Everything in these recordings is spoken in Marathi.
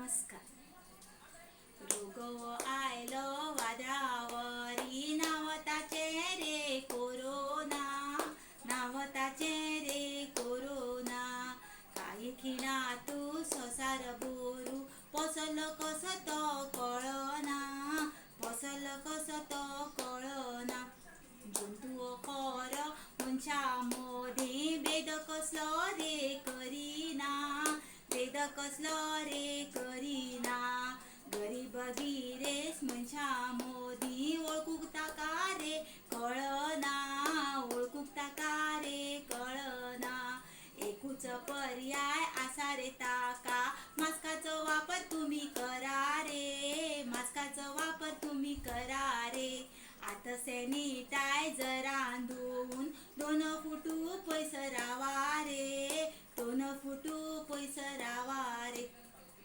नमस्कार. रोग आयलो वादळावरी, नावताचे रे कोरोना, नावताचे रे कोरोना. काही खिणा तू संसार बोरू, पसल कस तो कळना, पसल कस तो कळना. जंतू खर मनशा मध्ये भेद कसलो रे करीना, भेद कसलो रे करीना. गरीब गिरेस मनशा मोदी, ओळखूक ताका रे कळना, ओळखूक ताका रे कळना. एकूच पर्याय आसा रे ताका, मास्काचो वापर तुम्ही करा रे, मास्काचो वापर तुम्ही करा रे. आत सॅनिटायझरान धुवून 2 फूट पयस रावा रे, 2 फूट पयस रावा रे.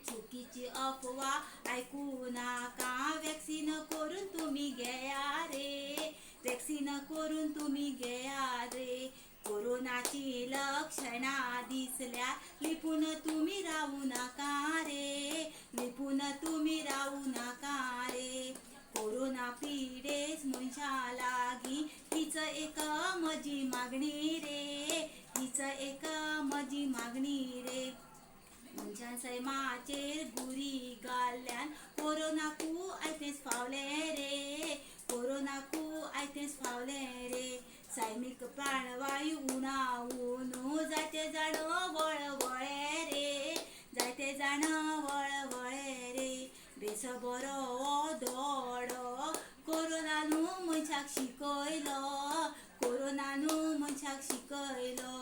चुकीची अफवा ऐकू नाका, वॅक्सिन करून तुम्ही घ्या रे, वॅक्सिन करून तुम्ही घ्या रे. कोरोनाची लक्षणा दिसल्या लिपून तुम्ही राहू नका रे, लिपून तुम्ही राहू नका रे. कोरोना पिडेस मनशा लागी, हीच एक माझी मागणी रे, हीच एक माझी मागणी रे. मनशान सैमाचेर गुरी घाल्ल्यान कोरोनाकू आयतेच फावले रे, कोरोनाकू आयतेच फावले रे. सैमीक प्राणवायू उणावून जायते जाण वळवळे रे, जायते जाण वळवळे रे. बेस बरो धोडो कोरोनानू मनशाक शिकयलो, कोरोनानू मनशाक शिकयलो.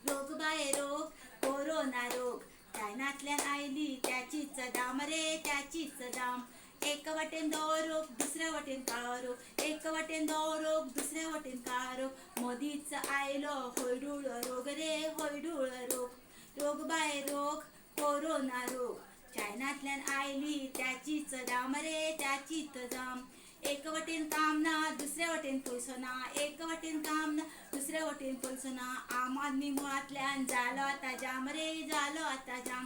रोग बाये रोग, कोरोना रोग, चायनातल्यान आयली त्याचीच दाम रे, त्याचीच दाम. एक वाटेन धवो रोग, दुसऱ्या वाटेन काळो रोग, एक वाटेन धवो रोग, दुसऱ्या वाटेन काळो रोग. मदींच आयलो हळडूळ रोग रे, हळडूळ रोग. रोग बाये रोग, कोरोना रोग, चायनातल्यान आयली त्याचीच दाम रे, त्याचीच दाम. एक वाटेन काम ना, दुसऱ्या वाटेन पयसो ना, एक वाटेन काम ना, दुसऱ्या वाटेन पयसो ना. आम आदमी मुळांतल्यान जालो आतां जाम रे, जालो आतां जाम.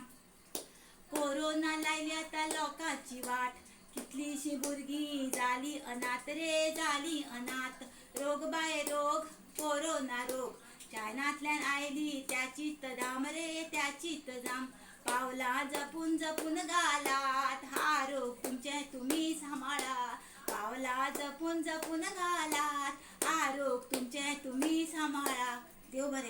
कोरोना लायली आतां लोकांची वाट, कितलीशी भुरगीं जाली अनाथ रे, जाली अनाथ. रोग बाये रोग, कोरोना रोग, चायनातल्यान आयली त्याचीच दाम रे, त्याचीच दाम. पावलां जपून जपून घालात, हा रोग तुमचे तुम्ही सांभाळा. पावलां जपून जपून घालात, हा रोग तुमचे तुम्ही सांभाळा. देव बरें